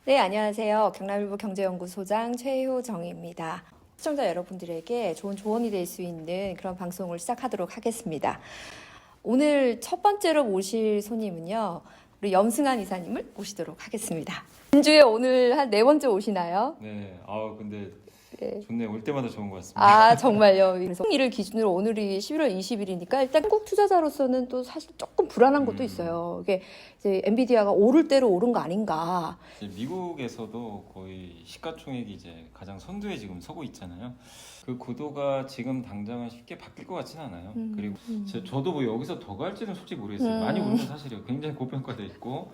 네, 안녕하세요. 경남일보 경제연구소장 최효정입니다. 시청자 여러분들에게 좋은 조언이 될 수 있는 그런 방송을 시작하도록 하겠습니다. 오늘 첫 번째로 모실 손님은요, 우리 염승한 이사님을 모시도록 하겠습니다. 진주에 오늘 한 네 번째 오시나요? 네, 근데 네. 좋네. 올 때마다 좋은 것 같습니다. 아, 정말요. 그래서 일을 기준으로 오늘이 11월 20일이니까 일단 한국 투자자로서는 또 사실 조금 불안한 것도 있어요. 이게 이제 엔비디아가 오를 대로 오른 거 아닌가. 이제 미국에서도 거의 시가총액이 이제 가장 선두에 지금 서고 있잖아요. 그 구도가 지금 당장은 쉽게 바뀔 것 같지는 않아요. 그리고 저도 뭐 여기서 더 갈지는 솔직히 모르겠어요. 많이 오른 건 사실이에요. 굉장히 고평가돼 있고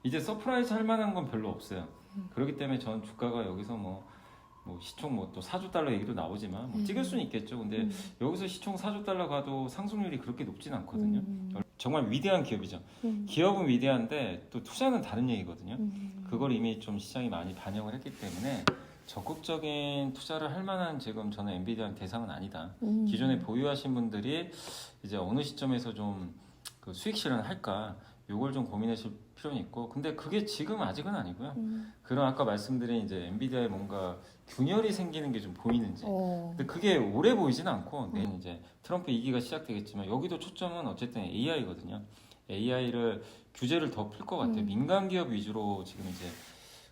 이제 서프라이즈 할 만한 건 별로 없어요. 그렇기 때문에 전 주가가 여기서 뭐 시총 또 4조 달러 얘기도 나오지만 찍을 수는 있겠죠. 근데 여기서 시총 4조 달러 가도 상승률이 그렇게 높진 않거든요. 정말 위대한 기업이죠. 기업은 위대한데 또 투자는 다른 얘기거든요. 그걸 이미 좀 시장이 많이 반영을 했기 때문에 적극적인 투자를 할 만한 지금 저는 엔비디아 대상은 아니다. 기존에 보유하신 분들이 이제 어느 시점에서 좀 그 수익 실현을 할까 요걸 좀 고민하실 필요는 있고, 근데 그게 지금 아직은 아니고요. 그런 아까 말씀드린 이제 엔비디아에 뭔가 균열이 생기는 게 좀 보이는지. 근데 그게 오래 보이지는 않고 내년 이제 트럼프 2기가 시작되겠지만 여기도 초점은 어쨌든 AI거든요. AI를 규제를 더 풀 것 같아요. 민간 기업 위주로 지금 이제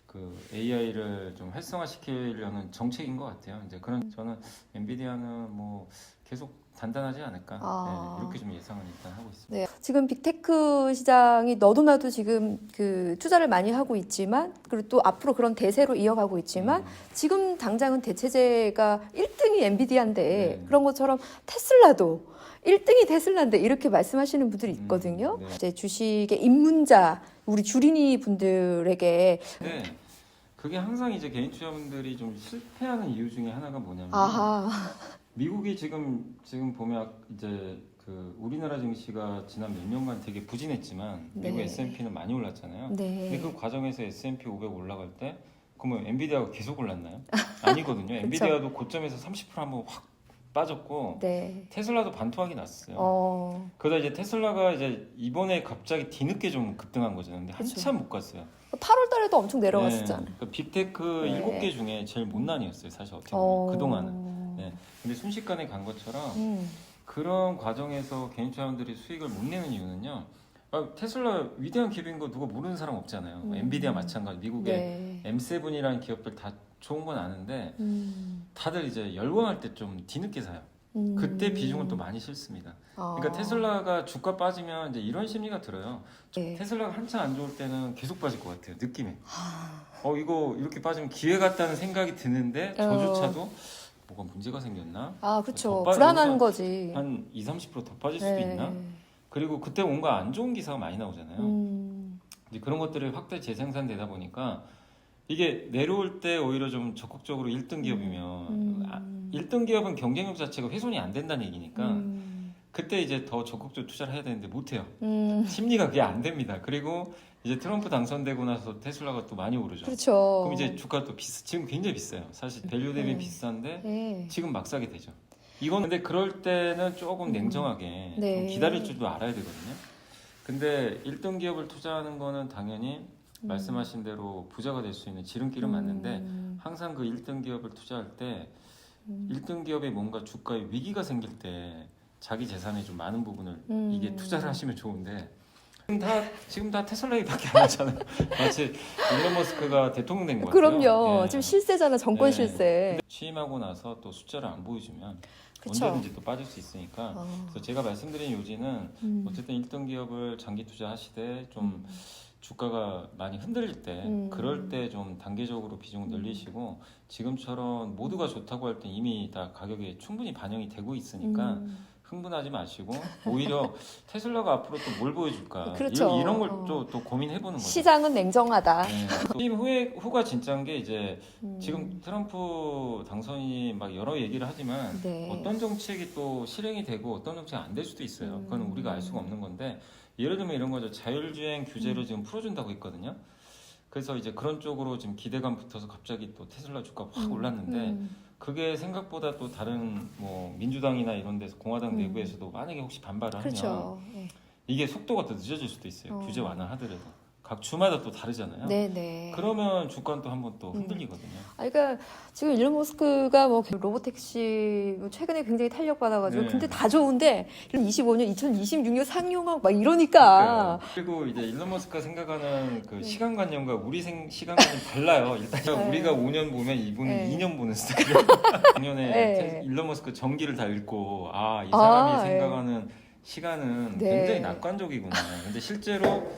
그 AI를 좀 활성화시키려는 정책인 것 같아요. 이제 그런 저는 엔비디아는 뭐 계속 단단하지 않을까 네, 이렇게 좀 예상을 일단 하고 있습니다. 네, 지금 빅테크 시장이 너도 나도 지금 그 투자를 많이 하고 있지만 그리고 또 앞으로 그런 대세로 이어가고 있지만 지금 당장은 대체제가 1등이 엔비디아인데 그런 것처럼 테슬라도 1등이 테슬라인데 이렇게 말씀하시는 분들이 있거든요. 네. 이제 주식의 입문자 우리 주린이 분들에게 네, 그게 항상 이제 개인 투자분들이 좀 실패하는 이유 중에 하나가 뭐냐면 아하. 미국이 지금 보면 이제 그 우리나라 증시가 지난 몇 년간 되게 부진했지만 미국 네. S&P는 많이 올랐잖아요. 네. 근데 그 과정에서 S&P 500 올라갈 때 그러면 엔비디아가 계속 올랐나요? 아니거든요. 엔비디아도 고점에서 30% 한번 확 빠졌고 네. 테슬라도 반토막이 났어요. 그러다 이제 테슬라가 이제 이번에 갑자기 뒤늦게 좀 급등한 거잖아요. 근데 한참 못 갔어요. 8월 달에도 엄청 내려갔었잖아요. 네, 그 빅테크 네. 7개 중에 제일 못난이었어요. 사실 어떻게 보면 그동안은. 네. 근데 순식간에 간 것처럼 그런 과정에서 개인 투자자분들이 수익을 못 내는 이유는요. 테슬라 위대한 기업인 거 누가 모르는 사람 없잖아요. 엔비디아 마찬가지. 미국의 네. M7이라는 기업들 다 좋은 건 아는데 다들 이제 열광할 때 좀 뒤늦게 사요. 그때 비중은 또 많이 실습니다. 그러니까 테슬라가 주가 빠지면 이제 이런 심리가 들어요. 네. 테슬라가 한참 안 좋을 때는 계속 빠질 것 같아요. 느낌에. 이거 이렇게 빠지면 기회 같다는 생각이 드는데 저조차도 뭐가 문제가 생겼나? 아, 그렇죠. 더 불안한 거지. 한 20-30%더 빠질 수도 네. 있나? 그리고 그때 뭔가 안 좋은 기사가 많이 나오잖아요. 이제 그런 것들이 확대 재생산되다 보니까 이게 내려올 때 오히려 좀 적극적으로 1등 기업이면 1등 기업은 경쟁력 자체가 훼손이 안 된다는 얘기니까 그때 이제 더 적극적으로 투자를 해야 되는데 못해요. 심리가 그게 안 됩니다. 그리고 이제 트럼프 당선되고 나서 테슬라가 또 많이 오르죠. 그렇죠. 그럼 이제 주가 또 지금 굉장히 비싸요. 사실 밸류 대비 비싼데 네. 지금 막 사게 되죠. 이건 근데 그럴 때는 조금 냉정하게 네. 좀 기다릴 줄도 알아야 되거든요. 근데 1등 기업을 투자하는 거는 당연히 말씀하신 대로 부자가 될 수 있는 지름길은 맞는데 항상 그 1등 기업을 투자할 때 1등 기업에 뭔가 주가에 위기가 생길 때 자기 재산의 좀 많은 부분을 이게 투자를 하시면 좋은데 지금 다 테슬라 얘기밖에 안 하잖아요. 마치 일론 머스크가 대통령 된 거 같아요. 그럼요. 예. 지금 실세잖아, 정권 네. 실세. 근데 취임하고 나서 또 숫자를 안 보여주면 그쵸. 언제든지 또 빠질 수 있으니까 그래서 제가 말씀드린 요지는 어쨌든 1등 기업을 장기 투자하시되 좀 주가가 많이 흔들릴 때 그럴 때 좀 단계적으로 비중을 늘리시고 지금처럼 모두가 좋다고 할 때 이미 다 가격에 충분히 반영이 되고 있으니까 흥분하지 마시고 오히려 테슬라가 앞으로 또 뭘 보여줄까 그렇죠. 이런 걸 또 고민해보는 거죠. 시장은 냉정하다. 네. 취임 후가 진짜인 게 이제 지금 트럼프 당선이 막 여러 얘기를 하지만 네. 어떤 정책이 또 실행이 되고 어떤 정책이 안 될 수도 있어요. 그건 우리가 알 수가 없는 건데 예를 들면 이런 거죠. 자율주행 규제를 지금 풀어준다고 했거든요. 그래서 이제 그런 쪽으로 지금 기대감 붙어서 갑자기 또 테슬라 주가가 확 올랐는데 그게 생각보다 또 다른 뭐 민주당이나 이런 데서 공화당 내부에서도 만약에 혹시 반발을 하면 그렇죠. 네. 이게 속도가 더 늦어질 수도 있어요. 규제 완화하더라도 각 주마다 또 다르잖아요. 네네. 그러면 주가는 또 한번 또 흔들리거든요. 그러니까 지금 일론 머스크가 뭐 로보택시 뭐 최근에 굉장히 탄력받아가지고 네. 근데 다 좋은데 2025년, 2026년 상용하고 막 이러니까 그리고 이제 일론 머스크가 생각하는 그 시간관념과 우리 시간관념이 달라요. 일단 네. 우리가 5년 보면 이분은 네. 2년 보는 스타일이에요. 작년에 네. 일론 머스크 전기를 다 읽고 이 사람이 네. 생각하는 시간은 네. 굉장히 낙관적이구나. 근데 실제로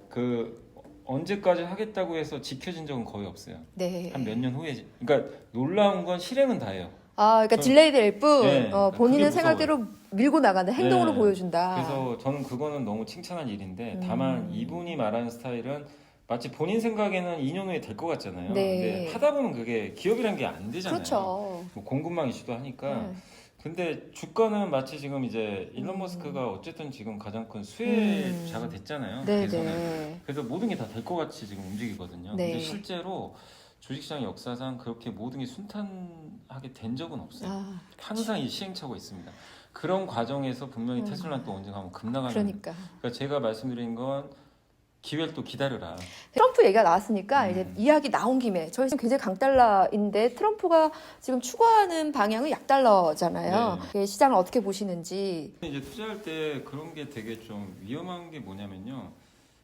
그 언제까지 하겠다고 해서 지켜진 적은 거의 없어요. 네. 한 몇 년 후에. 그러니까 놀라운 건 실행은 다 해요. 그러니까 딜레이 될 뿐, 네, 본인은 그게 생각대로 밀고 나간다, 행동으로 네. 보여준다. 그래서 저는 그거는 너무 칭찬할 일인데 다만 음. 이분이 말하는 스타일은 마치 본인 생각에는 2년 후에 될 것 같잖아요. 네. 근데 하다 보면 그게 기업이란 게 안 되잖아요. 그렇죠. 뭐 공급망 이슈도 하니까. 네. 근데 주가는 마치 지금 이제 일론 머스크가 어쨌든 지금 가장 큰 수혜자가 됐잖아요. 네네. 그래서 모든 게 다 될 것 같이 지금 움직이거든요. 네. 근데 실제로 주식시장 역사상 그렇게 모든 게 순탄하게 된 적은 없어요. 항상 이 시행착오가 있습니다. 그런 과정에서 분명히 테슬라는 또 언젠가 한번 급락하는. 그러니까 제가 말씀드린 건 기회를 또 기다려라. 트럼프 얘기가 나왔으니까 이제 이야기 나온 김에 저희 지금 굉장히 강달러인데 트럼프가 지금 추구하는 방향은 약달러잖아요. 시장을 어떻게 보시는지. 이제 투자할 때 그런 게 되게 좀 위험한 게 뭐냐면요.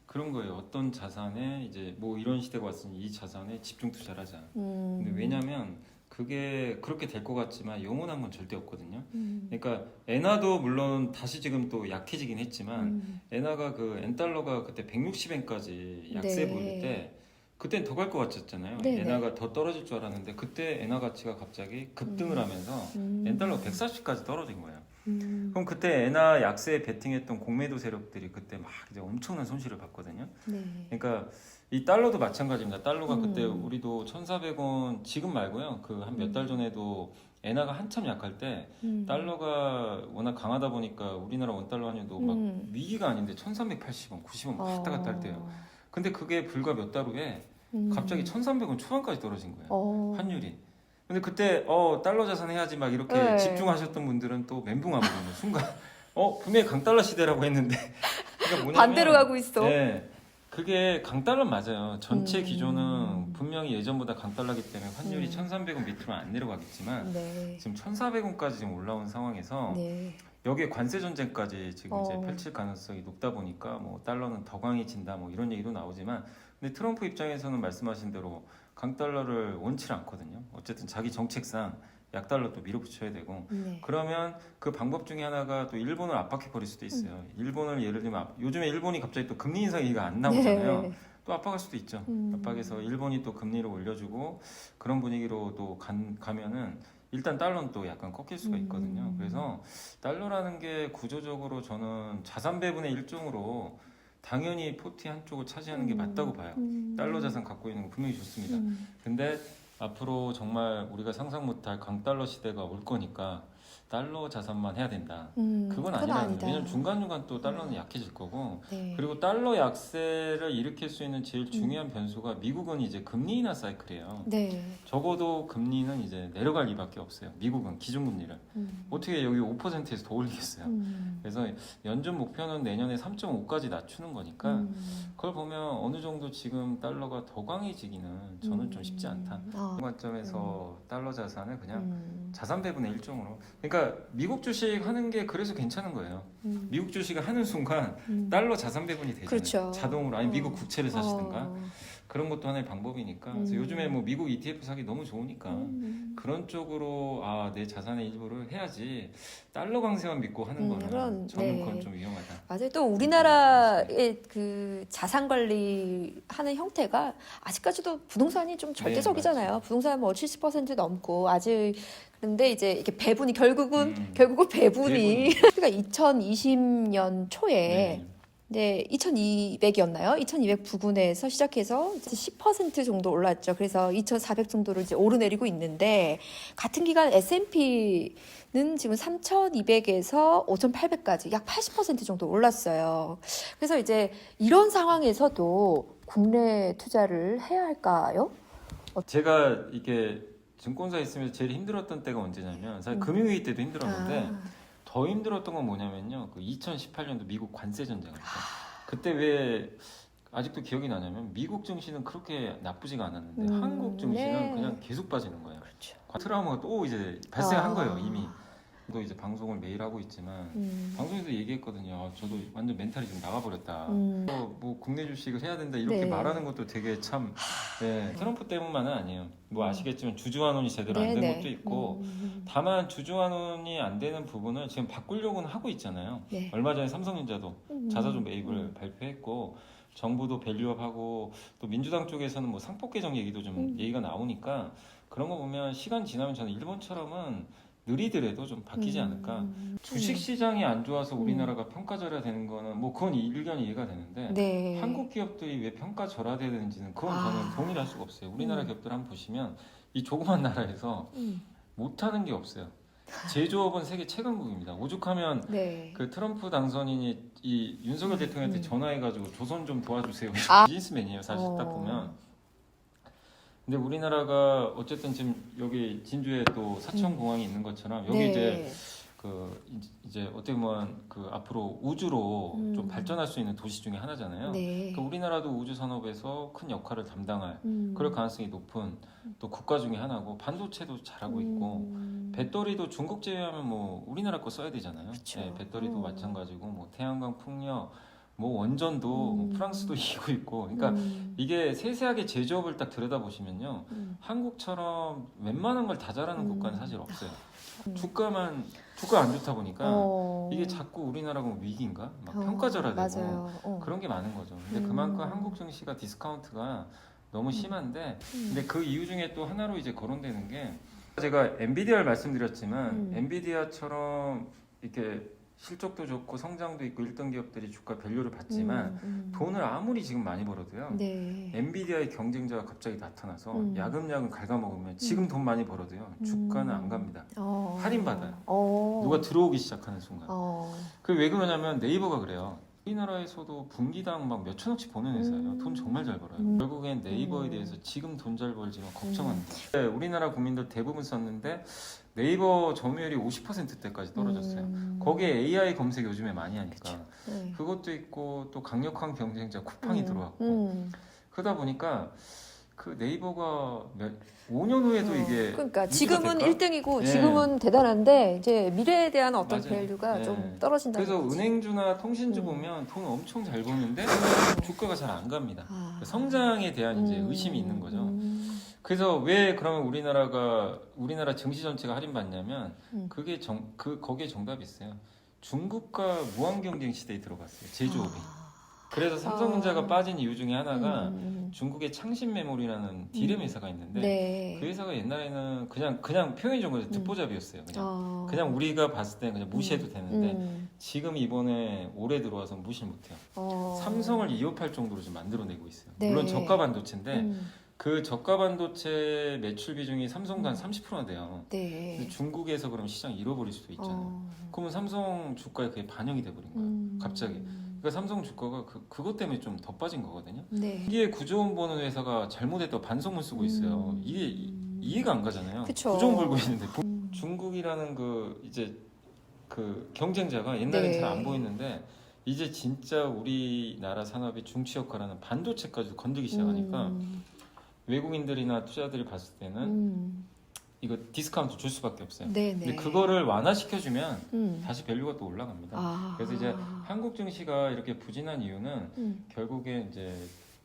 그런 거예요. 어떤 자산에 이제 뭐 이런 시대가 왔으니 이 자산에 집중 투자를 하자. 근데 왜냐면 그게 그렇게 될 것 같지만 영원한 건 절대 없거든요. 그러니까 엔화도 물론 다시 지금 또 약해지긴 했지만 엔화가 그 엔달러가 그때 160엔까지 약세 네. 보일 때 그땐 더 갈 것 같았잖아요. 네네. 엔화가 더 떨어질 줄 알았는데 그때 엔화 가치가 갑자기 급등을 하면서 엔달러가 140까지 떨어진 거예요. 그럼 그때 엔화 약세에 베팅했던 공매도 세력들이 그때 막 이제 엄청난 손실을 봤거든요. 네. 그러니까 이 달러도 마찬가지입니다. 달러가 그때 우리도 1,400원 지금 말고요. 그 한 몇 달 전에도 엔화가 한참 약할 때 달러가 워낙 강하다 보니까 우리나라 원달러 환율도 막 위기가 아닌데 1,380원, 90원 막 왔다 갔다 할 때요. 근데 그게 불과 몇 달 후에 갑자기 1,300원 초반까지 떨어진 거예요. 환율이. 근데 그때 달러 자산 해야지 막 이렇게 네. 집중하셨던 분들은 또 멘붕 와버리는 순간 분명히 강달러 시대라고 했는데 그러니까 뭐냐면 반대로 가고 있어. 네, 그게 강달러 맞아요. 전체 기조는 분명히 예전보다 강달러기 때문에 환율이 1,300원 밑으로 안 내려가겠지만 네. 지금 1,400원까지 지금 올라온 상황에서 네. 여기에 관세 전쟁까지 지금 이제 어. 펼칠 가능성이 높다 보니까 뭐 달러는 더 강해진다 뭐 이런 얘기도 나오지만 근데 트럼프 입장에서는 말씀하신 대로 강달러를 원치 않거든요. 어쨌든 자기 정책상 약달러 또 밀어붙여야 되고 네. 그러면 그 방법 중에 하나가 또 일본을 압박해 버릴 수도 있어요. 일본을 예를 들면 요즘에 일본이 갑자기 또 금리 인상 얘기가 안 나오잖아요. 네. 또 압박할 수도 있죠. 압박해서 일본이 또 금리를 올려주고 그런 분위기로 또 가면은 일단 달러는 또 약간 꺾일 수가 있거든요. 그래서 달러라는 게 구조적으로 저는 자산 배분의 일종으로 당연히 포트 한쪽을 차지하는 게 맞다고 봐요. 달러 자산 갖고 있는 거 분명히 좋습니다. 근데 앞으로 정말 우리가 상상 못할 강달러 시대가 올 거니까 달러 자산만 해야 된다. 그건 아니라는 아니다. 거예요. 왜냐면 중간중간 또 달러는 약해질 거고 네. 그리고 달러 약세를 일으킬 수 있는 제일 중요한 변수가 미국은 이제 금리 인하 사이클이에요. 네. 적어도 금리는 이제 내려갈 리밖에 없어요. 미국은 기준금리를 어떻게 여기 5%에서 더 올리겠어요. 그래서 연준 목표는 내년에 3.5까지 낮추는 거니까 그걸 보면 어느 정도 지금 달러가 더 강해지기는 저는 좀 쉽지 않다. 그 관점에서 달러 자산을 그냥 자산 배분의 일종으로. 그러니까 미국 주식 하는 게 그래서 괜찮은 거예요. 미국 주식을 하는 순간 달러 자산 배분이 되잖아요. 그렇죠. 자동으로 아니 미국 국채를 사시든가. 그런 것도 하나의 방법이니까. 그래서 요즘에 뭐 미국 ETF 사기 너무 좋으니까 그런 쪽으로 내 자산의 일부를 해야지 달러 강세만 믿고 하는 거는 저는 그건 좀 위험하다. 맞아요. 또 우리나라의 그 자산 관리하는 형태가 아직까지도 부동산이 좀 절대적이잖아요. 네, 부동산 뭐 70% 넘고 아직 그런데 이제 이렇게 배분이 결국은 배분이 그러니까 2020년 초에 네, 2,200이었나요? 2,200 부근에서 시작해서 이제 10% 정도 올랐죠. 그래서 2,400 정도를 이제 오르내리고 있는데 같은 기간 S&P는 지금 3,200에서 5,800까지 약 80% 정도 올랐어요. 그래서 이제 이런 상황에서도 국내 투자를 해야 할까요? 제가 이게 증권사에 있으면서 제일 힘들었던 때가 언제냐면 사실 금융위기 때도 힘들었는데 더 힘들었던 건 뭐냐면요. 그 2018년도 미국 관세 전쟁 할 때. 그때 왜 아직도 기억이 나냐면 미국 증시는 그렇게 나쁘지가 않았는데 한국 증시는 네. 그냥 계속 빠지는 거예요. 그렇죠. 트라우마가 또 이제 발생한 아. 거예요 이미. 저도 이제 방송을 매일 하고 있지만 방송에서 얘기했거든요. 저도 완전 멘탈이 좀 나가버렸다. 뭐 국내 주식을 해야 된다 이렇게 네. 말하는 것도 되게 참 네, 트럼프 때문만은 아니에요. 뭐 아시겠지만 주주환원이 제대로 안 된 네, 것도 네. 있고 다만 주주환원이 안 되는 부분을 지금 바꾸려고는 하고 있잖아요. 네. 얼마 전에 삼성전자도 자사주 매입을 발표했고 정부도 밸류업하고 또 민주당 쪽에서는 뭐 상법 개정 얘기도 좀 얘기가 나오니까 그런 거 보면 시간 지나면 저는 일본처럼은 느리더라도 좀 바뀌지 않을까. 주식 시장이 안 좋아서 우리나라가 평가절하 되는 거는 뭐 그건 일견 이해가 되는데 네. 한국 기업들이 왜 평가절하돼야 되는지는 그건 저는 동의를 할 수가 없어요. 우리나라 기업들 한번 보시면 이 조그만 나라에서 못하는 게 없어요. 제조업은 세계 최강국입니다. 오죽하면 네. 그 트럼프 당선인이 이 윤석열 대통령한테 전화해가지고 조선 좀 도와주세요. 아. 비즈니스맨이에요, 사실 딱 보면. 근데 우리나라가 어쨌든 지금 여기 진주에 또 사천공항이 있는 것처럼 여기 네. 이제 어떻게 보면 그 앞으로 우주로 좀 발전할 수 있는 도시 중에 하나잖아요. 네. 그 우리나라도 우주 산업에서 큰 역할을 담당할 그럴 가능성이 높은 또 국가 중에 하나고 반도체도 잘하고 있고 배터리도 중국 제외하면 뭐 우리나라 거 써야 되잖아요. 그쵸. 네, 배터리도 마찬가지고 뭐 태양광 풍력 뭐 원전도 뭐 프랑스도 이기고 있고 그러니까 이게 세세하게 제조업을 딱 들여다보시면요 한국처럼 웬만한 걸 다 잘하는 국가는 사실 없어요. 주가 안 좋다 보니까 이게 자꾸 우리나라가 뭐 위기인가 막 평가절하되고 맞아요. 그런 게 많은 거죠. 근데 그만큼 한국 증시가 디스카운트가 너무 심한데 근데 그 이유 중에 또 하나로 이제 거론되는 게 제가 엔비디아를 말씀드렸지만 엔비디아처럼 이렇게 실적도 좋고 성장도 있고 1등 기업들이 주가 밸류를 받지만 돈을 아무리 지금 많이 벌어도요. 네. 엔비디아의 경쟁자가 갑자기 나타나서 야금야금 갉아먹으면 지금 돈 많이 벌어도요. 주가는 안 갑니다. 할인받아요. 누가 들어오기 시작하는 순간. 그게 왜 그러냐면 네이버가 그래요. 우리나라에서도 분기당 막 몇천억씩 버는 회사예요. 돈 정말 잘 벌어요. 결국엔 네이버에 대해서 지금 돈 잘 벌지만 걱정합니다. 네, 우리나라 국민들 대부분 썼는데 네이버 점유율이 50%대까지 떨어졌어요. 거기에 AI 검색 요즘에 많이 하니까 네. 그것도 있고 또 강력한 경쟁자 쿠팡이 들어왔고 그러다 보니까 그 네이버가 5년 후에도 이게 그러니까 유지가 지금은 될까? 1등이고 네. 지금은 대단한데 이제 미래에 대한 어떤 맞아요. 밸류가 네. 좀 떨어진다는 그래서 거지. 은행주나 통신주 보면 돈 엄청 잘 버는데 주가가 잘 안 갑니다. 아. 성장에 대한 이제 의심이 있는 거죠. 그래서 왜 그러면 우리나라 증시 전체가 할인받냐면 그게 거기에 정답이 있어요. 중국과 무한 경쟁 시대에 들어갔어요. 제조업이. 그래서 삼성전자가 빠진 이유 중에 하나가 중국의 창신 메모리라는 디램 회사가 있는데 네. 그 회사가 옛날에는 그냥 표현이 좋은 거죠. 듣보잡이었어요. 그냥 우리가 봤을 때는 그냥 무시해도 되는데 지금 이번에 올해 들어와서 무시를 못해요. 삼성을 2업할 정도로 좀 만들어내고 있어요. 네. 물론 저가 반도체인데 그 저가 반도체 매출 비중이 삼성도 한 30%나 돼요. 네. 근데 중국에서 그럼 시장 잃어버릴 수도 있잖아요. 그러면 삼성 주가에 그게 반영이 돼버린 거예요. 갑자기. 그러니까 삼성 주가가 그것 때문에 좀 더 빠진 거거든요. 네. 이게 9조 원 버는 회사가 잘못했다고 반성문 쓰고 있어요. 이게 이해가 안 가잖아요. 그쵸. 9조 원 벌고 있는데 중국이라는 그 이제 그 경쟁자가 옛날엔 네. 잘 안 보이는데 이제 진짜 우리나라 산업이 중추 역할하는 반도체까지 건드기 시작하니까 외국인들이나 투자들이 봤을 때는 이거 디스카운트 줄 수밖에 없어요. 네. 근데 그거를 완화시켜주면 다시 밸류가 또 올라갑니다. 그래서 이제 한국 증시가 이렇게 부진한 이유는 결국에 이제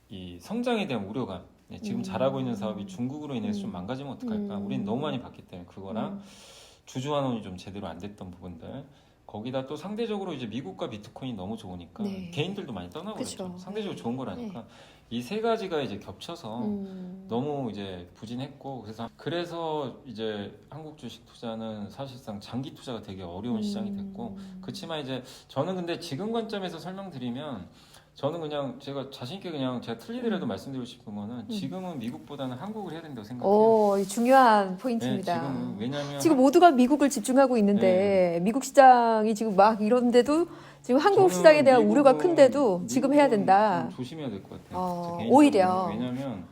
이 성장에 대한 우려감. 지금 잘하고 있는 사업이 중국으로 인해서 좀 망가지면 어떡할까? 우리는 너무 많이 봤기 때문에 그거랑 주주환원이 좀 제대로 안 됐던 부분들. 거기다 또 상대적으로 이제 미국과 비트코인이 너무 좋으니까 네. 개인들도 많이 떠나버렸죠. 그쵸. 상대적으로 네. 좋은 거라니까. 이 세 가지가 이제 겹쳐서 너무 이제 부진했고 그래서 이제 한국 주식 투자는 사실상 장기 투자가 되게 어려운 시장이 됐고 그렇지만 이제 저는 근데 지금 관점에서 설명드리면 저는 그냥 제가 자신 있게 그냥 제가 틀리더라도 말씀드리고 싶은 거는 지금은 미국보다는 한국을 해야 된다고 생각해요. 이 중요한 네, 포인트입니다. 지금은 왜냐하면 지금 모두가 미국을 집중하고 있는데 미국 시장이 지금 막 이런데도 지금 한국 저는 시장에 대한 우려가 미국은- 큰데도 지금 해야 된다. 좀 조심해야 될 것 같아요. 제 개인적으로. 오히려. 왜냐하면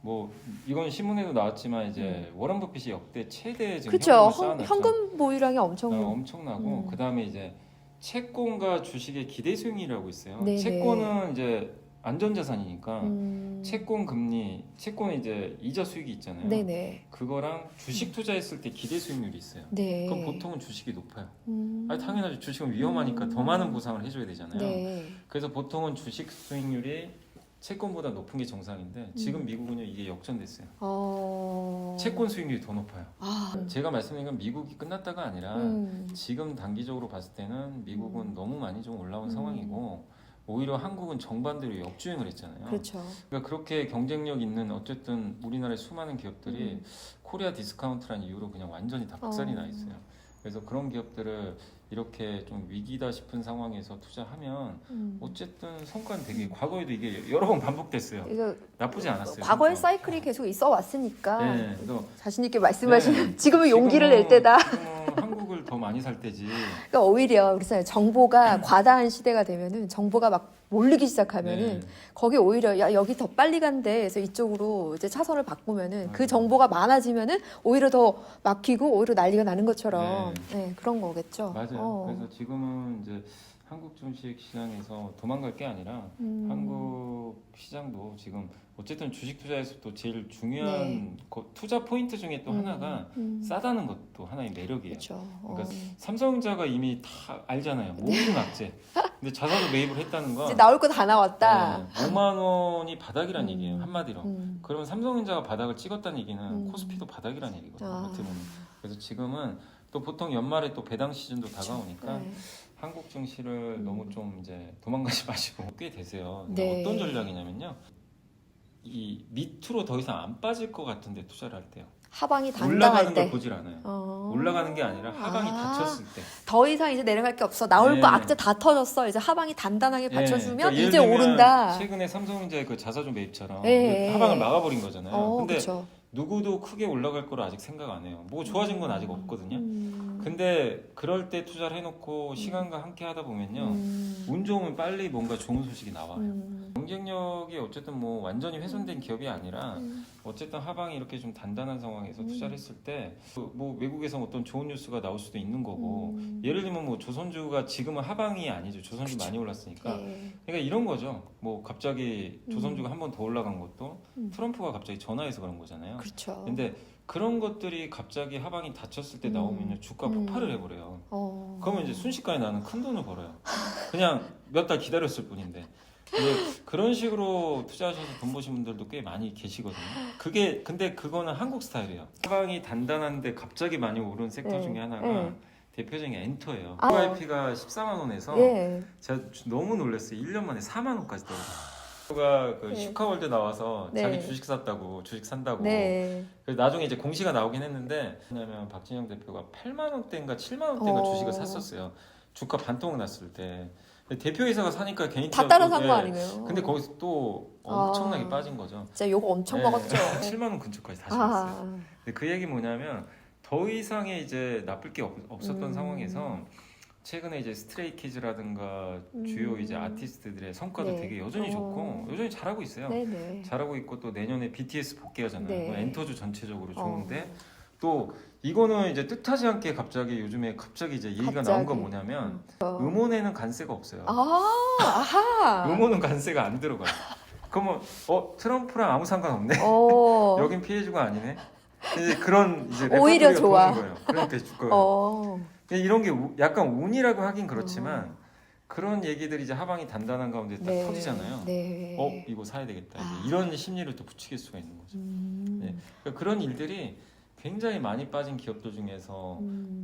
뭐 이건 신문에도 나왔지만 이제 워런 버핏이 역대 최대 지금 그렇죠. 현금을 쌓아놨죠. 현금 보유량이 엄청 엄청나고 그 다음에 이제 채권과 주식의 기대 수익률이라고 있어요. 네네. 채권은 이제 안전자산이니까 채권 금리, 채권은 이제 이자 수익이 있잖아요. 네네. 그거랑 주식 투자했을 때 기대 수익률이 있어요. 네. 그럼 보통은 주식이 높아요. 아니, 당연하죠. 주식은 위험하니까 더 많은 보상을 해줘야 되잖아요. 네. 그래서 보통은 주식 수익률이 채권보다 높은 게 정상인데 지금 미국은요 이게 역전됐어요. 채권 수익률이 더 높아요. 제가 말씀드린 건 미국이 끝났다가 아니라 지금 단기적으로 봤을 때는 미국은 너무 많이 좀 올라온 상황이고 오히려 한국은 정반대로 역주행을 했잖아요. 그렇죠. 그러니까 그렇게 경쟁력 있는 어쨌든 우리나라의 수많은 기업들이 코리아 디스카운트라는 이유로 그냥 완전히 다 박살이 나 있어요. 그래서 그런 기업들을 이렇게 좀 위기다 싶은 상황에서 투자하면 어쨌든 성과는 되게 과거에도 이게 여러 번 반복됐어요. 이거 나쁘지 않았어요. 과거의 성과. 사이클이 계속 있어 왔으니까 네, 그래서 자신 있게 말씀하시면 네, 지금은 용기를 낼 때다. 지금은 한국을 더 많이 살 때지. 그러니까 오히려 그래서 정보가 과다한 시대가 되면은 정보가 막 몰리기 시작하면은 네. 거기 오히려 야 여기 더 빨리 간대 해서 이쪽으로 이제 차선을 바꾸면은 그 맞아요. 정보가 많아지면은 오히려 더 막히고 오히려 난리가 나는 것처럼 네, 그런 거겠죠. 맞아요. 그래서 지금은 이제 한국 주식 시장에서 도망갈 게 아니라 한국 시장도 지금 어쨌든 주식 투자에서 또 제일 중요한 투자 포인트 중에 또 하나가 싸다는 것도 하나의 매력이에요. 그렇죠. 그러니까 삼성전자가 이미 다 알잖아요. 모든 악재. 근데 자사도 매입을 했다는 건 이제 나올 거 다 나왔다. 5만 원이 바닥이란 얘기예요. 한마디로. 음. 그러면 삼성전자가 바닥을 찍었다는 얘기는 코스피도 바닥이란 얘기거든요. 아. 어떻게 보면. 그래서 지금은 또 보통 연말에 또 배당 시즌도 다가오니까 네. 한국 증시를 너무 좀 이제 도망가지 마시고 꽤 되세요. 네. 어떤 전략이냐면요. 이 밑으로 더 이상 안 빠질 것 같은데 투자를 할 때요. 하방이 올라가는 단단할 걸 때. 보질 않아요. 올라가는 게 아니라 하방이 닫혔을 때. 더 이상 이제 내려갈 게 없어. 나올 네. 거 악재 다 터졌어. 이제 하방이 단단하게 받쳐주면 그러니까 예를 이제 들면 오른다. 최근에 삼성전자의 그 자사주 매입처럼 예. 하방을 막아버린 거잖아요. 근데 그렇죠. 누구도 크게 올라갈 거를 아직 생각 안 해요. 뭐 좋아진 건 아직 없거든요. 근데 그럴 때 투자를 해놓고 시간과 함께 하다 보면요. 운 좋으면 빨리 뭔가 좋은 소식이 나와요. 경쟁력이 어쨌든 뭐 완전히 훼손된 기업이 아니라 어쨌든 하방이 이렇게 좀 단단한 상황에서 투자를 했을 때 뭐 외국에서 어떤 좋은 뉴스가 나올 수도 있는 거고 예를 들면 뭐 조선주가 지금은 하방이 아니죠. 조선주 그쵸. 많이 올랐으니까 네. 그러니까 이런 거죠. 뭐 갑자기 조선주가 한 번 더 올라간 것도 트럼프가 갑자기 전화해서 그런 거잖아요. 그렇죠. 근데 그런 것들이 갑자기 하방이 닫혔을 때 나오면 주가 폭발을 해버려요. 그러면 이제 순식간에 나는 큰 돈을 벌어요. 그냥 몇 달 기다렸을 뿐인데. 근데 그런 식으로 투자하셔서 돈 버신 분들도 꽤 많이 계시거든요. 근데 그거는 한국 스타일이에요. 하방이 단단한데 갑자기 많이 오른 섹터 네. 중에 하나가 네. 대표적인 게 엔터예요. 아. QIP가 14만 원에서 예. 제가 너무 놀랐어요. 1년 만에 4만 원까지 떨어졌어요. 가 그 네. 슈카월드 나와서 네. 자기 주식 샀다고 주식 산다고 네. 그래서 나중에 이제 공시가 나오긴 했는데 왜냐면 박진영 대표가 8만 원대인가 7만 원대인가 주식을 샀었어요. 주가 반토막 났을 때. 근데 대표이사가 사니까 개인 다 따라 산 거 아니에요? 근데 거기서 또 엄청나게 빠진 거죠. 진짜 욕 엄청 먹었죠. 7만 원 근처까지 다시 왔어요. 근데 그 얘기 뭐냐면 더 이상의 이제 나쁠 게 없었던 상황에서 최근에 이제 스트레이키즈라든가 주요 이제 아티스트들의 성과도 네. 되게 여전히 좋고 여전히 잘하고 있어요. 네네. 잘하고 있고 또 내년에 BTS 복귀하잖아요. 네. 뭐 엔터주 전체적으로 좋은데 또 이거는 이제 뜻하지 않게 갑자기 요즘에 이제 얘기가 나온 건 뭐냐면 음원에는 관세가 없어요. 아하. 음원은 관세가 안 들어가요. 그러면 트럼프랑 아무 상관없네. 여긴 피해주가 아니네. 이제 그런 이제 오히려 레퍼토리가 좋아. 도는 거예요. 그러니까 주가가. 이런 게 약간 운이라고 하긴 그렇지만 그런 얘기들이 이제 하방이 단단한 가운데 딱 네. 터지잖아요. 네. 이거 사야 되겠다. 이제 이런 심리를 또 부추길 수가 있는 거죠. 네. 그러니까 그런 일들이 굉장히 많이 빠진 기업들 중에서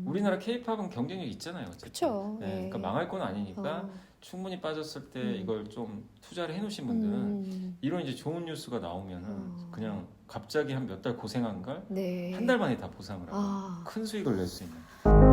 우리나라 K-팝은 경쟁력이 있잖아요. 그렇죠. 네. 그러니까 망할 건 아니니까 충분히 빠졌을 때 이걸 좀 투자를 해놓으신 분들은 이런 이제 좋은 뉴스가 나오면은 그냥 갑자기 한 몇 달 고생한 걸 한 달 네. 만에 다 보상을 하고 큰 수익을 낼 수 있는.